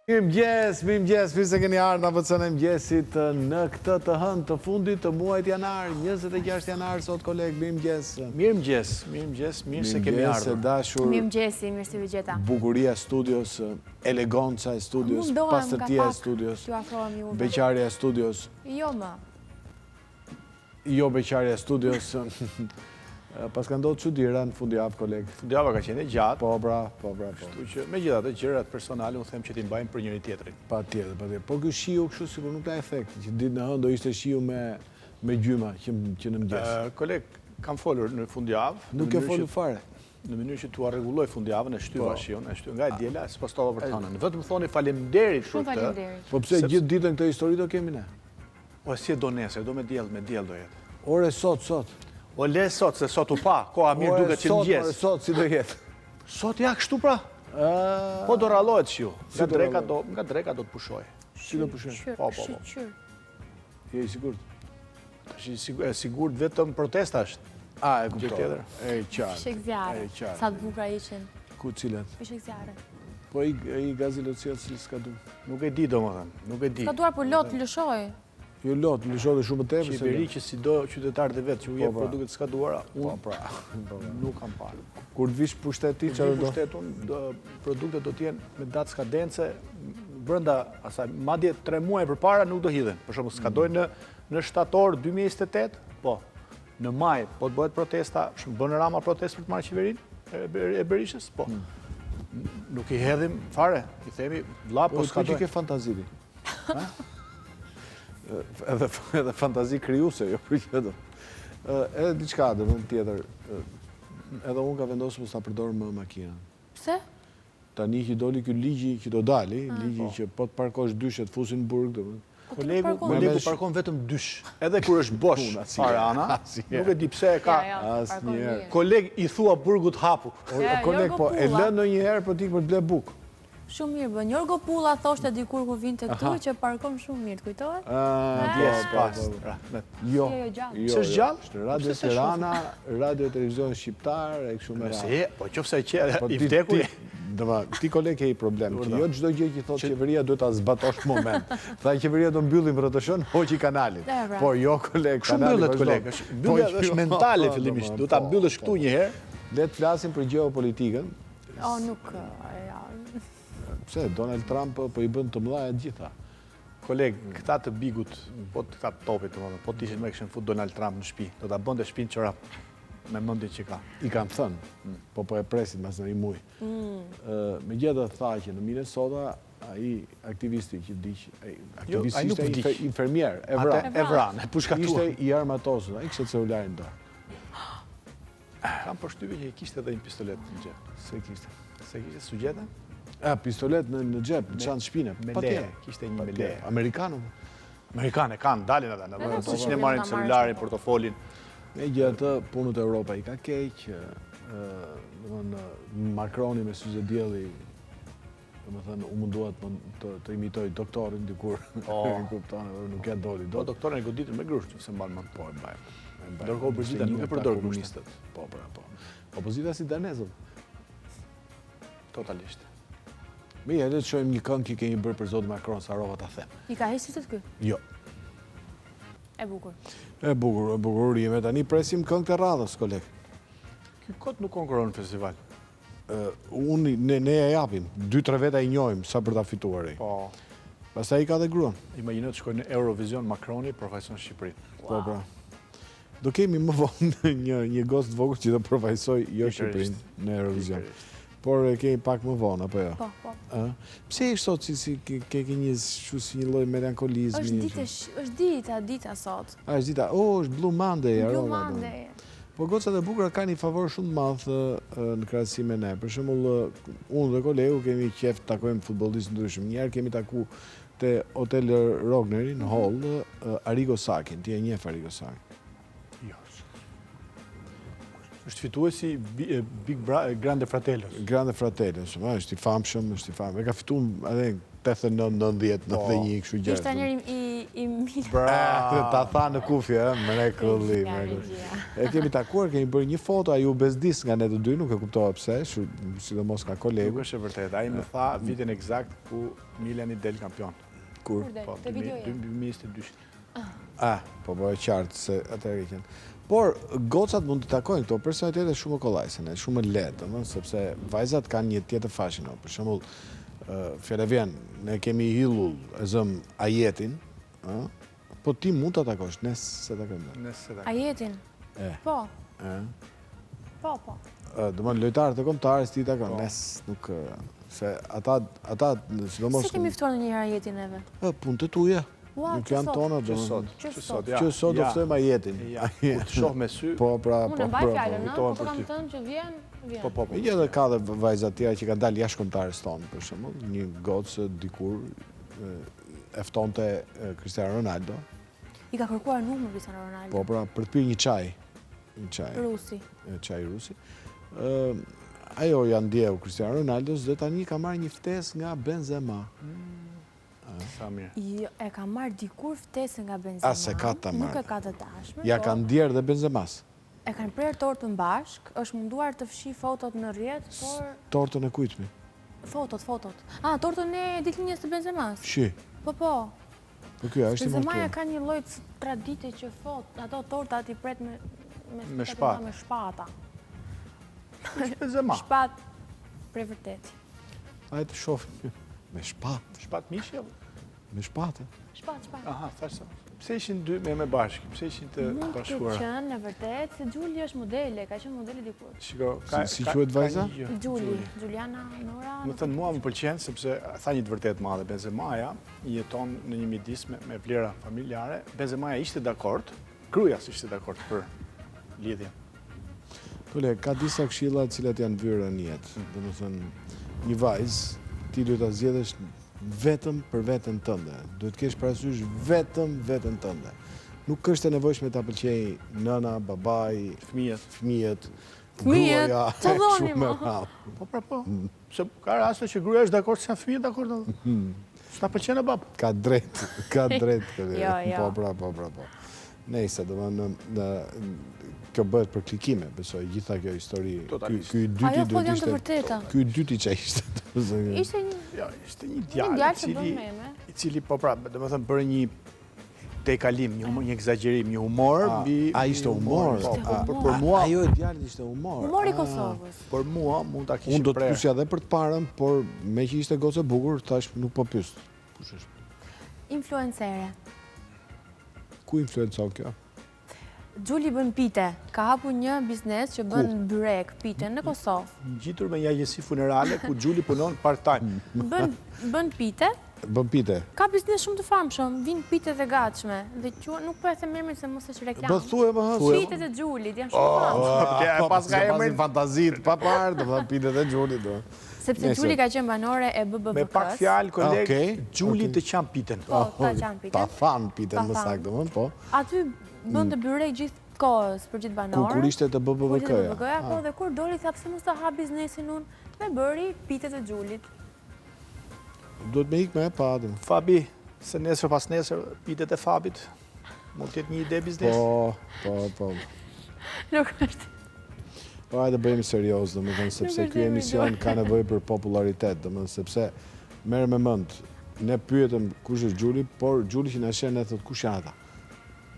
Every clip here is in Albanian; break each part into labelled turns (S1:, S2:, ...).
S1: Mirëmëngjes, mirë se keni ardhur në AVC-n e mëngjesit në këtë të hënë të fundit të muajit janar, 26 janar sot koleg, mirëmëngjes.
S2: Mirëmëngjes, mirë se kemi ardhur.
S3: Mirëmëngjes, mirë se u gjeta.
S1: Bukuria e studios, eleganca e studios, pastërtia e studios, beqarja e studios.
S3: Jo më.
S1: Jo beqarja e studios. Pas ka ndodhur çuditëra në fundjavë, koleg.
S2: Fundjava ka qenë e gjatë.
S1: Po.
S2: Kështu që megjithatë gjërat personale unë them që ti mbajmë për njëri tjetrin.
S1: Patjetër. Por ky shiu kështu sikur nuk ka efekt, që ditë në hënë do ishte shiu me gjyma që në mëngjes.
S2: Koleg, kam folur në fundjavë.
S1: Nuk e folur fare.
S2: Në mënyrë që t'ua rregulloj fundjavën e shtyva shiun, nga e diela, sipas tova për të hënën. Vetëm thoni faleminderit për këtë.
S1: Po pse gjithë ditën këtë histori do kemi ne?
S2: O si do nesër, do me diell do jetë.
S1: Ore sot.
S2: O le sot, se sot u pa, koha mirë duke që mëngjes.
S1: Ore sot, si do jetë?
S2: Sot ja kështu pra. Po do rallohet shiu. Nga dreka do të pushoj.
S1: Si do pushoj?
S2: Po.
S1: Je i sigurt?
S2: E sigurt vetëm protesta është.
S1: E kuptoj. E qartë.
S3: Fishek zjarre. Sa të bukura ishin.
S1: Ku cilat?
S3: Fishek zjarre.
S1: Po i gazi lotësia si s'ka du?
S2: Nuk e di domethënë, nuk e di.
S3: Ka duar për lot lëshoj.
S1: Jo lot, lëshoj dhe shumë të tepër.
S2: Qeveri që si do qytetarët e vetë që u jep produktet s'ka duara, unë nuk kam parë.
S1: Kur të vish pushtet ti,
S2: që do? Pushtet unë, produktet do t'jenë me datë skadence, brenda asaj, madje 3 muaj për para nuk do hidhen. Për shumë, skadojnë në shtator 2028, po, në maj, po të bëhet protesta, bënë rama protest për të marrë qeverin e Berishës, po. Nuk i hedhim fare, i themi, vlla, po skadojnë.
S1: Po që ke fantaziri? Edhe fantazi kryuse, jo për qëtë. Edhe diçka dhe mund tjetër, edhe unë ka vendosur mos ta përdor më makinën.
S3: Pse?
S1: Tani që doli ky ligji që do dali, ligji që po të parkosh dyshet fusin në burg,
S2: kolegu parkon vetëm dysh. Edhe kur është bosh para ana, nuk e di pse e ka.
S1: Asnjëherë.
S2: Koleg i thua burgut hapur.
S1: Koleg, po e lën ndonjëherë për të ble buk.
S3: Shumë mirë bën. Jorgo Pulla thoshte dikur ku vinte këtu që parkon shumë mirë, kujtohet?
S2: Djes pas.
S1: Jo.
S2: S'është gjallë?
S1: Radio Tirana, Radio Televizion Shqiptar, e kështu me radhë.
S2: Po qofse i vdekur.
S1: Ti koleg ke i problem, që jo çdo gjë që thotë qeveria duhet ta zbatosh në moment. Tha qeveria do mbyllim rrotëshon, hoqi kanalin. Po jo koleg,
S2: kanali mbyllet koleg. Mbyllja është mentale fillimisht, duhet ta mbyllësh këtu një herë.
S1: Le të flasim për gjeopolitikën.
S3: Nuk.
S1: Pse, Donald Trump po i bën të mëdha e gjitha.
S2: Koleg, këta të bigut, po të këta topit, po të ishin me këshën fut Donald Trump në shtëpi, do ta bënte shtëpinë çorap me mendjen që ka.
S1: I kanë thënë, po e presin mas në një muaj. Megjithatë tha që në Minnesota ai aktivisti që diq, aktivisti ishte infermier,
S2: Evran, e pushkatuar.
S1: Ishte i armatosur, ai kishte celularin dorë.
S2: Kam përshtypjen që i kishte edhe një pistolet në xhep.
S1: Se kishte
S2: sugjeta?
S1: Pistolet në xhep, në çantë shpine.
S2: Me le, kishte një me le.
S1: Amerikanë
S2: kanë, dalin ata. Si që ne marrin celularin, portofolin.
S1: Megjithatë, punët e Europa i ka keq. Macroni me syze dielli, domethënë u mundua të imitoj doktorin dikur. Kupton, nuk ja doli dot.
S2: Po doktorin e goditur me grush, nëse mban mend.
S1: Po e mbaj.
S2: Ndërkohë opozita nuk e përdor komunistët.
S1: Po. Opozita si danezët.
S2: Totalisht.
S1: Mirë, le të shohim një këngë që kemi bërë për zotin Macron, sa rova ta them.
S3: I ka hequr të ky?
S1: Jo.
S3: E bukur.
S1: E bukur, jemi tani presim këngë të radhës, koleg.
S2: Ky kot nuk konkuron në festival.
S1: Ne ja japim, 2-3 veta i njohim sa për ta fituar ai.
S2: Po.
S1: Pastaj i ka dhe gruan.
S2: Imagjino të shkojnë në Eurovision Macroni përfaqëson Shqipërinë.
S1: Po. Do kemi më vonë një gost vogël që do përfaqësoj jo Shqipërinë në Eurovision. Por kemi pak më vonë, apo jo?
S3: Po.
S1: Pse e sot si ke një lloj melankolizmi?
S3: Është dita sot.
S1: Është dita, është Blue Monday.
S3: Blue Monday.
S1: Po gocat e bukura kanë një favor shumë të madh në krahasim me ne. Për shembull, unë dhe kolegu kemi qejf të takojmë futbollistë ndryshëm. Një herë kemi taku te Hotel Rogneri në Hall Arrigo Sachin. Ti e njeh Arrigo Sachin?
S2: është fituesi Grande Fratello.
S1: Grande Fratello, është i famshëm, E ka fituar edhe 89, 90, 91 kështu gjë.
S3: Ishte njëri i Milan.
S1: Ta tha në kufje, mrekulli. E kemi takuar, kemi bërë një foto, a ju bezdis nga ne të dy, nuk e kuptova pse, sidomos nga kolegu.
S2: Nuk është e vërtet, a i më tha vitin eksakt ku Milani del kampion.
S1: Kur?
S2: Po, 2022.
S1: Po e qartë se atëherë kënë. Por, gocat mund të takojnë këto personalitete shumë kollajsene, shumë lehtë, sepse vajzat kanë një tjetër fashin. Për shembull, fjala vjen, ne kemi hyllull, e zëm Ajetin, po ti mund të takosh, nes se takojmë.
S3: Ajetin? Po. Po.
S1: Domthon lojtarët e kombëtarës ti takon, nes nuk se ata sidomos.
S3: Si kemi ftuar ndonjëherë Ajetin neve?
S1: Punë të tuaja. Nuk janë tona,
S2: që sot
S1: do ftojmë Ajetin.
S2: Kur të shoh me sy.
S1: Po, pra,
S3: unë mbaj fjalën, po kam thënë që vjen.
S1: Po. Një edhe ka dhe vajzat tjera që kanë dalë jashtë kombëtarës tonë, për shembull, një gocë dikur e ftonte Cristiano Ronaldo.
S3: I ka kërkuar numër Cristiano Ronaldo.
S1: Po, pra, për të pirë një çaj.
S3: Rusi.
S1: Çaj rusi. Ajo ja ndjeu Cristiano Ronaldo dhe tani ka marrë një ftesë nga Benzema.
S2: Sa mirë.
S3: E ka marrë dikur ftesën nga Benzema.
S1: Se ka ta marrë.
S3: Nuk e ka të dashme.
S1: Ja ka ndjerë dhe Benzemas.
S3: E kanë prerë tortën bashk, është munduar të fshi fotot në rrjet, por...
S1: Tortën e kujtmi?
S3: Fotot. Tortën e ditëlindjes të Benzemas.
S1: Shi?
S3: Po.
S1: Po kjo, është i martuar.
S3: Benzemaja ka një lloj tradite që ato torta ti pret me shpata.
S2: Benzema.
S3: Shpat për vërtet.
S1: Hajde të shohim. Me shpatë.
S2: Shpatë mishi?
S1: Me shpatë.
S3: Shpatë.
S2: Aha, thashtë. Pse ishin dy me bashkë? Pse ishin të bashkuara?
S3: Mund të qenë, në vërtet, se Gjuli është modele, ka qenë modele dikur.
S2: Shiko,
S1: si quhet vajza?
S3: Giuliana Nora.
S2: Më thënë mua më pëlqen, sepse tha një të vërtet madhe, Benzemaja jeton në një midis me vlera familjare. Benzemaja ishte dakord, Krujas ishte dakord për lidhjen.
S1: Tule, ka disa këshilla të cilat janë vyrë në jetë. Domethënë, një vajzë ti duhet ta zgjedhësh vetëm për veten tënde. Duhet të kesh parasysh vetëm veten tënde. Nuk është e nevojshme ta pëlqej nëna, babai, fëmijët.
S3: Gruaja, të dhoni më.
S2: Po. Se ka raste që gruaja është dakord se fëmijët dakord. S'ta pëlqen bab.
S1: Ka drejt.
S3: Jo.
S1: Po. Nëse domethënë kjo bëhet për klikime, besoj, gjitha kjo histori. Ky dyti
S3: ajo po janë të vërteta.
S1: Ky dyti që ishte.
S2: Ishte një djalë i cili po pra, domethënë bërë një tejkalim, një egzagerim, një humor.
S1: A ishte humor?
S2: Për mua.
S1: Ajo e djalit ishte humor.
S3: Humor i Kosovës.
S2: Për mua mund ta kishim.
S1: Unë do të pyesja edhe për të parën, por me që ishte gocë e bukur, thash nuk po pyes. Kush është?
S3: Influencere.
S1: Ku influencon kjo?
S3: Gjuli bën pite. Ka hapur një biznes që bën byrek, pite në Kosovë.
S2: Ngjitur me një agjenci funerale ku Gjuli punon part-time.
S3: Bën pite.
S1: Bën pite.
S3: Ka biznes shumë të famshëm, vin pite të gatshme. Dhe nuk po e them emrin se mos është reklam.
S1: Po thuaj më.
S3: Pitet e Gjulit janë shumë të famshëm.
S1: Pas ka emrin fantazit pa parë, domethënë pitet e Gjulit.
S3: Sepse Gjuli ka qenë banore e BBVK-s.
S2: Me pak fjalë, koleg, Gjuli të qan piten.
S3: Po, ta qan piten.
S1: Ta than piten më saktë, domethënë, po.
S3: Aty bën të byrek gjithë kohës për gjithë banorë.
S1: Kur ishte të BBVK-ja.
S3: Po, dhe kur doli tha pse mos ta ha biznesin unë, dhe bëri pitet e Gjulit.
S1: Duhet me ikme e padëm.
S2: Fabi, se nesër pas nesër, pitet e Fabit, mund tjetë një ide biznes?
S1: Po.
S3: Nuk është.
S1: Po, hajde bëjmë serios, domethënë, sepse ky emision ka nevojë për popularitet, domethënë, sepse merr me mend, ne pyetëm kush është Gjuli, por Gjuli që na sheh ne thot kush janë ata.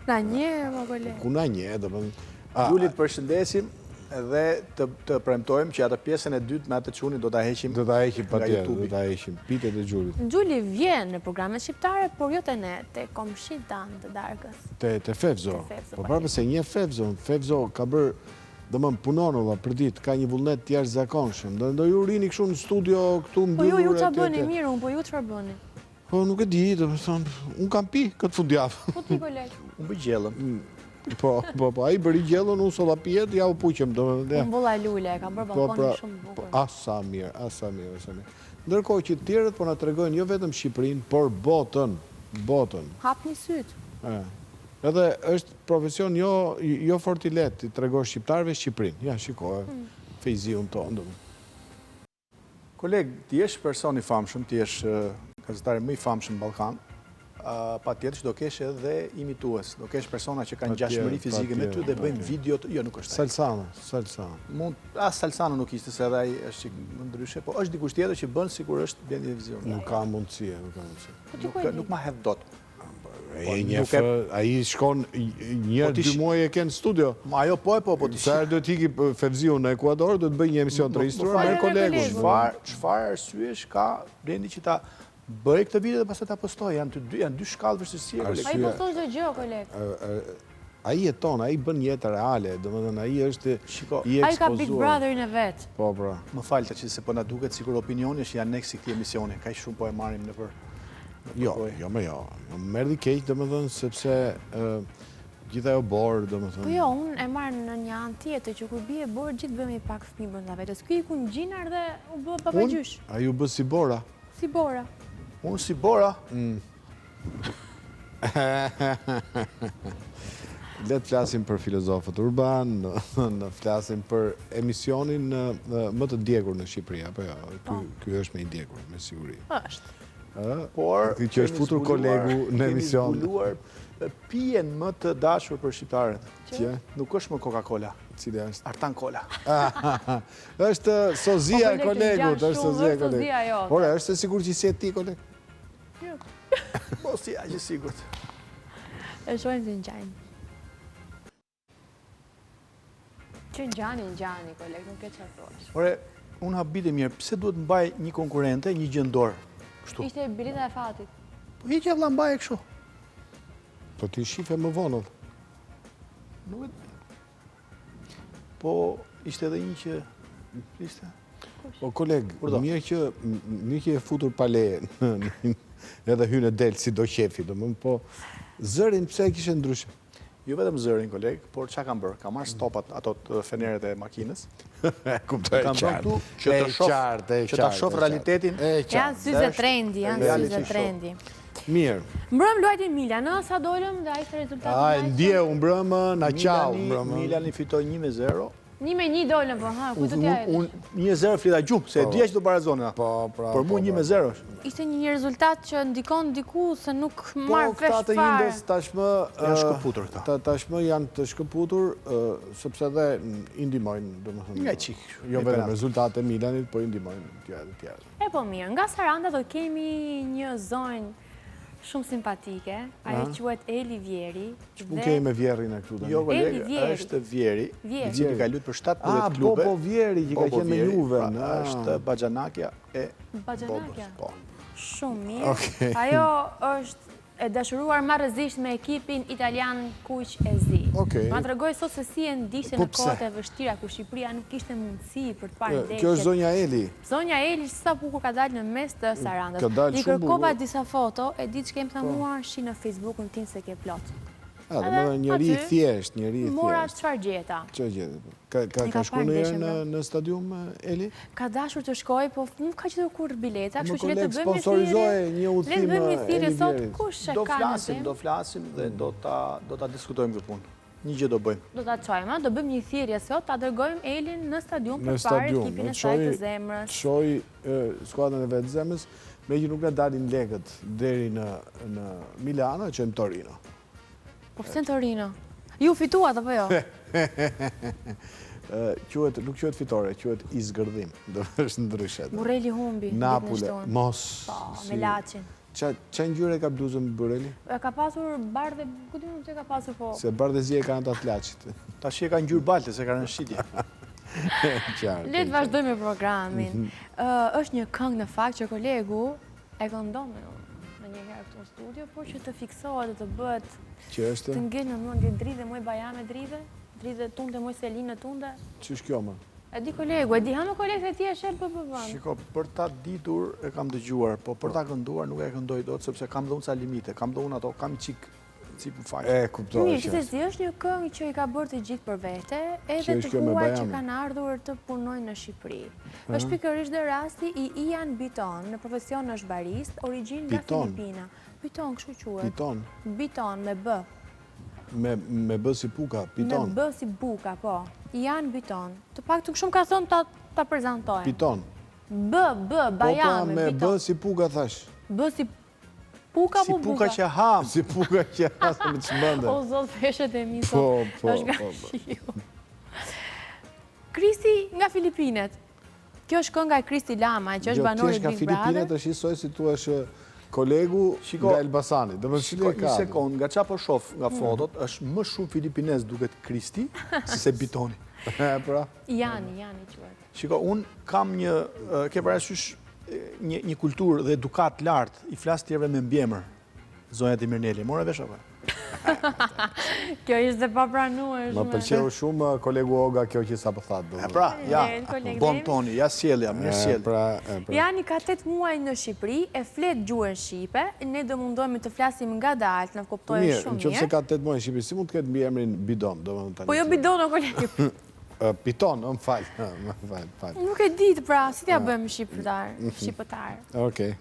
S3: Na një, më koleg.
S1: Ku na një, domethënë.
S2: Gjulit përshëndesim dhe të premtojmë që atë pjesën e dytë me atë çuni do ta heqim.
S1: Do ta heqim patjetër, do ta heqim. Pitet e Gjulit.
S3: Gjuli vjen në programet shqiptare, por jo te ne, te komshit tanë të darkës.
S1: Te Fevzo. Po prapë se një Fevzo, Fevzo ka bër, domethënë punon valla për ditë, ka një vullnet të jashtëzakonshëm. Do ju rini këtu në studio këtu mbyllur.
S3: Po ju çfarë bëni mirë, po ju çfarë bëni?
S1: Po nuk e di, domethënë, un kam pi këtë fundjavë.
S3: Po ti koleg.
S2: Un bëj gjellën.
S1: Po, ai bëri gjellën, unë solla pijet, ja u puqem domethënë.
S3: Unë bolla lule, kam bërë balkonin shumë bukur.
S1: Asa mirë. Ndërkohë që tjerët po na tregojnë jo vetëm Shqipërinë, por botën.
S3: Hapni syt.
S1: Edhe është profesion jo fort i lehtë të tregosh shqiptarëve Shqipërinë. Ja, shikoj. Fejziun tonë.
S2: Koleg, ti je person i famshëm, ti je gazetari më i famshëm në Ballkan. pa tjetër që do kesh edhe imitues. Do kesh persona që kanë gjashmëri fizike me ty dhe bëjnë video të... Jo, nuk është.
S1: Salsano.
S2: Salsano nuk ishte se edhe ai është që më ndryshe, po është dikush tjetër që bën sikur është Blendi Televizion.
S1: Nuk ka mundësi.
S2: Nuk ma hedh dot.
S1: A i shkon një, 2 muaj e kënë studio.
S2: Ma ajo po të
S1: Sa do t'iki Fevziu në Ekuador, do të bëj një emision të registruar me kolegu.
S2: Çfarë arsyesh ka Blendi që ta bëj këtë video dhe pastaj ta postoj? Janë 2 shkallë vështirësie, koleg.
S3: Ai poston çdo gjë, koleg.
S1: Ai jeton, ai bën jetë reale, domethënë ai është i ekspozuar.
S3: Ai ka Big Brotherin e vet.
S1: Po, pra.
S2: Më falta që se po na duket sikur opinioni është aneks i këtij emisioni. Kaq shumë po e marrim nëpër.
S1: Jo. Merdi keq, domethënë, sepse gjitha ajo borë, domethënë.
S3: Po jo, unë e marr në një anë tjetër që kur bie borë gjithë bëhemi pak fëmijë brenda vetes. Ky iku në gjinar dhe u bë papagjysh.
S1: Ai u bë si Bora.
S3: Si Bora.
S2: Unë si Bora.
S1: Le të flasim për filozofët urban, në flasim për emisionin më të djegur në Shqipëri, apo jo? Ky është me i djegur, me siguri.
S3: Është.
S2: Por
S1: që është futur kolegu në emision.
S2: Kemi zbuluar pijen më të dashur për shqiptarët.
S1: Që?
S2: Nuk është më Coca-Cola.
S1: Cili është?
S2: Artan Cola.
S1: Është sozia e kolegut, është sozia e kolegut. Por është sigur që si e ti, koleg?
S3: Jo.
S2: Po si aq e sigurt.
S3: E shojnë si në gjajnë. Që në gjani, koleg, nuk e që thosh.
S2: Ore, unë habite mirë, pse duhet mbaj një konkurente, një gjendor?
S3: Ishte bileta e fatit.
S2: Po i që vla mbaj e kështu.
S1: Po ti shife më vonët.
S2: Nuk e... Po, ishte edhe një që... Ishte...
S1: Po, koleg, mirë që e futur pale edhe hynë e delë si do qefi, po zërin pëse e kishe ndryshe?
S2: Jo vetëm zërin, koleg, por që kam bërë? Kam marrë stopat ato të feneret e makinës.
S1: Kuptoj qartë.
S2: Që ta shof realitetin.
S3: Janë syze trendi,
S1: Mirë.
S3: Mbrëm luajtin Milan, sa dolëm dhe a ishte rezultatin
S1: najtë? Ndje, u mbrëmë, na qau.
S2: Milani fitoj 1-0.
S3: 1-1 dolëm, po, ku të tja e?
S2: 1-0 flita gjumë, se e dhja që të barazona. Por mu 1-0 është.
S3: Ishte një rezultat që ndikon diku se nuk marrë vesh
S1: këta të indes tashmë...
S2: Janë shkëputur këta.
S1: Tashmë janë të shkëputur, sepse dhe i ndimojnë, do më thëmë.
S2: Nga qikë.
S1: Jo vetëm rezultate Milanit, po i ndimojnë tjera.
S3: E po mirë, nga Saranda do kemi një zonjë shumë simpatike, ajo quhet Eli Vjeri.
S1: Që pun kemi me Vjerin e këtu dhe?
S2: Jo, koleg, është Vjeri, i cili ka luajtur për 17 klube.
S1: Po Vjeri, që ka qenë me Juve.
S2: Është Baxhanakja e
S3: Baxhanakja?
S2: Po.
S3: Shumë mirë. Ajo është e dashuruar marrëzisht me ekipin italian Kuq e Zi. Ma të regoj sot se si e ndishte në kohët e vështira, ku Shqipëria nuk ishte mundësi për të parë ndeshjet.
S1: Kjo është zonja Eli?
S3: Zonja Eli, sa bukur ka dalë në mes të Sarandës. I kërkova disa foto, e ditë që kemë thamuar shi në Facebookun tim se ke plot.
S1: Njëri thjesht, njëri thjesht.
S3: Mora qëfar gjeta.
S1: Që gjeta? Ka shku në herë në stadium, Eli?
S3: Ka dashur të shkoj, po nuk ka qëtë kur bileta, kështu që le të bëjmë
S1: sponsorizoj një udhim
S3: Eli Vjerit.
S2: Do flasim dhe do ta diskutojmë këtë punë. Një gjë do bëjmë.
S3: Do ta çojmë, do bëjmë një thirrje sot, ta dërgojmë Elin në stadium për parë ekipin e saj të zemrës.
S1: Çoj skuadrën e vet të zemrës, meqenëse nuk na dalin lekët deri në Milano, çojmë Torino.
S3: Po pse Torino? Ju fituat apo jo?
S1: Nuk quhet fitore, quhet i zgërdhim. Do është ndryshe.
S3: Burreli humbi.
S1: Napoli, mos.
S3: Me Laçin.
S1: Qa ngjyre ka bluzën Burreli?
S3: Ka pasur bardhe, ku di nuk që ka pasur po.
S1: Se bardhëzia ka në të Laçit.
S2: Tash e ka ngjyrë balte, se ka rënë shitje.
S3: Le të vazhdojmë me programin. Është një këngë në fakt që kolegu e këndon në një herë këtu në studio, por që të fiksohet dhe të bëhet të ngel në mëndje dridhe, moj bajame dridhe tunde, moj selinë tunde.
S1: Që është kjo më?
S3: E di kolegu, e di hamë kolegu se ti e shelë për përvan.
S2: Shiko, për ta ditur e kam dëgjuar, po për ta kënduar nuk e këndoj do të, sepse kam dhe unë sa limite, kam dhe unë ato, kam qikë cipë faqë.
S1: Kuptoj.
S3: Mirë, që se si është një këngë që i ka bërë të gjithë për vete, edhe të huaj që kanë ardhur të punojnë në Shqipëri. është pikërisht dhe rasti i Ian Biton, në profesion është barist, origin nga Filipina. Biton, kështu quhet.
S1: Biton?
S3: Biton, me B.
S1: Me B si puka, Piton?
S3: Me B si buka, po. Ian Biton. Të pak të shumë ka thonë ta prezentojnë.
S1: Piton?
S3: B, bajame,
S1: me B si puka thash?
S3: B si... Puka
S2: si puka që ham.
S1: Si puka që hasë me të shmënde.
S3: O, zot, feshet e mi, është nga shiu. Kristi nga Filipinet. Kjo është kënga e Kristi Lama, që është banori Big Brother.
S1: Nga Filipinet është isoj si tu është kolegu nga Elbasani.
S2: Një sekund, nga qa po shof nga fotot, është më shumë filipines duket Kristi, si se Bitoni.
S3: Jani quhet.
S2: Shiko, unë kam ke parasysh një kulturë dhe edukat lartë, i flas tjerëve me mbjemër, zonja Demirneli. Mora vesh apo?
S3: Kjo ishte papranuar shumë.
S1: Më pëlqeu shumë kolegu Oga kjo që sa po thatë.
S2: Pra, ja, bon toni, ja sjellja, mirë sjellja.
S3: Jani ka 8 muaj në Shqipëri, e flet gjuhën shqipe, ne do mundohemi të flasim ngadalë, në kuptojmë shumë mirë.
S1: Nëse ka 8 muaj në Shqipëri, si mund të ketë mbiemrin Bidon?
S3: Po jo Bidon, o kolegu.
S1: Piton, më falj.
S3: Nuk e ditë pra, si t'ja bëjmë shqipëtar.
S1: Okej.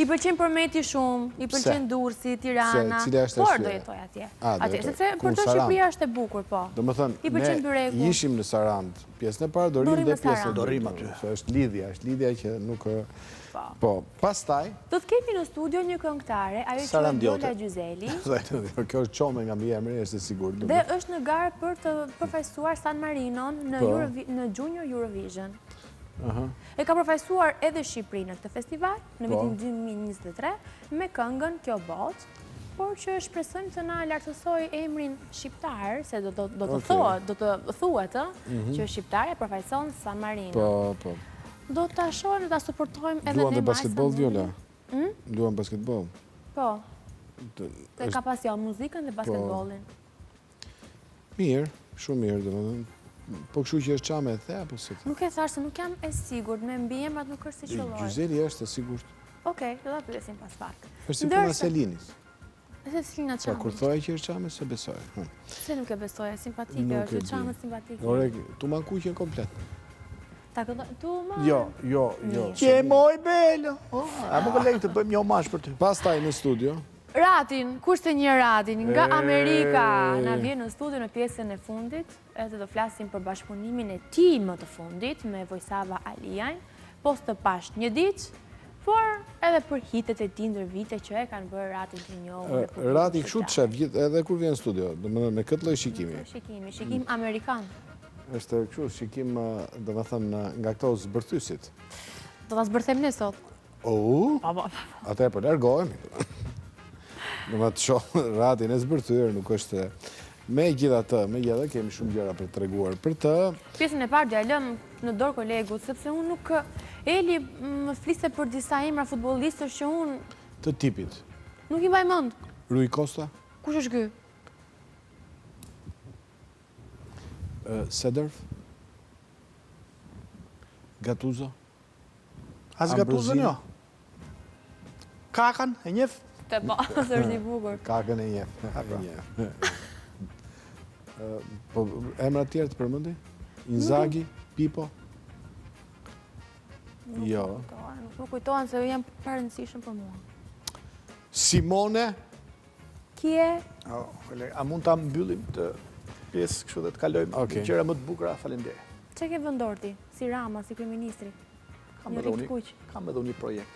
S3: I pëlqen Përmeti shumë, i pëlqen Durrësi, Tirana, por do jetoj atje. Sepse për të Shqipëria është e bukur, po.
S1: Do më thënë, ne ishim në Sarand, pjesën e parë, dorim dhe pjesën e
S2: dorim aty.
S1: është lidhja që nuk... Po, pastaj...
S3: Do të kemi në studio një këngëtare, ajo që e Dola Gjuzeli.
S1: Kjo është qome nga mjemëri, është e sigur.
S3: Dhe është në garë për të përfaqësuar San Marinon në Junior Eurovision. E ka përfaqësuar edhe Shqipërinë në këtë festival, në vitin 2023, me këngën Kjo Botë, por që shpresojmë të na lartësoj emrin shqiptar, se do të thuhet që shqiptarja përfaqëson San Marino.
S1: Po.
S3: Do të shohim, ta suportojmë edhe ne
S1: Luan dhe basketbol, Viola? Luan basketbol?
S3: Po. Dhe ka pasion muzikën dhe basketbolin.
S1: Mirë, shumë mirë, dhe më dhëmë. Po kështu që është qame e the, apo së të?
S3: Nuk e tharë se nuk jam e sigurt, me mbijemrat nuk është si qëlloj.
S1: Gjuzeli është e sigurt.
S3: Okej, do da pyesim pas pak.
S1: është si puna Selinis.
S3: Se Selina qame.
S1: Kur thoja që është qame, se besoj.
S3: Se nuk e besoj, simpatike, është qame simpatike.
S1: Ore, tu man kuqen komplet.
S3: Ta këto, tu man?
S1: Jo.
S2: Që e moj bello. A më kolegë të bëjmë një omash për ty.
S1: Pastaj në studio.
S3: Ratin, kushte një Ratin, nga Amerika, na vjen në studio në pjesën e fundit, edhe do flasim për bashkëpunimin e tij më të fundit me Vojsava Aliajn, pos të pash një ditë, por edhe për hitet e tij ndër vite që e kanë bërë Ratin të njohur.
S1: Rati kështu të shef, edhe kur vjen në studio, me këtë lloj shikimi.
S3: Shikim amerikan.
S1: Është kështu shikim, do të thënë, nga këto zbërthysit.
S3: Do ta zbërthem ne sot.
S1: Atë po largohemi. Në më të shohë Ratin e zbërthyër, nuk është... Me gjitha të, kemi shumë gjëra për të treguar për të...
S3: Pjesën e parë dhe lëm në dorë kolegu, sepse unë nuk... Eli më fliste për disa emra futbollistësh që unë...
S1: Të tipit.
S3: Nuk i mbaj mend.
S1: Rui Costa?
S3: Kush është ky?
S2: Seedorf?
S1: Gattuso?
S2: As Gattuso jo. Kakan, e njef?
S3: Te po, së është i bukur.
S1: Kakën e njef. Po, emra tjerë të përmëndi? Inzaghi, Pipo? Jo.
S3: Nuk kujtohen se janë parëndësishëm për mua.
S1: Simone?
S3: Kje?
S2: A mund ta mbyllim të pjesë kështu dhe të kalojmë gjëra më të bukura, faleminderit.
S3: Çe ke vendorti, si Rama, si kryeministri?
S2: Kam edhe unë një projekt.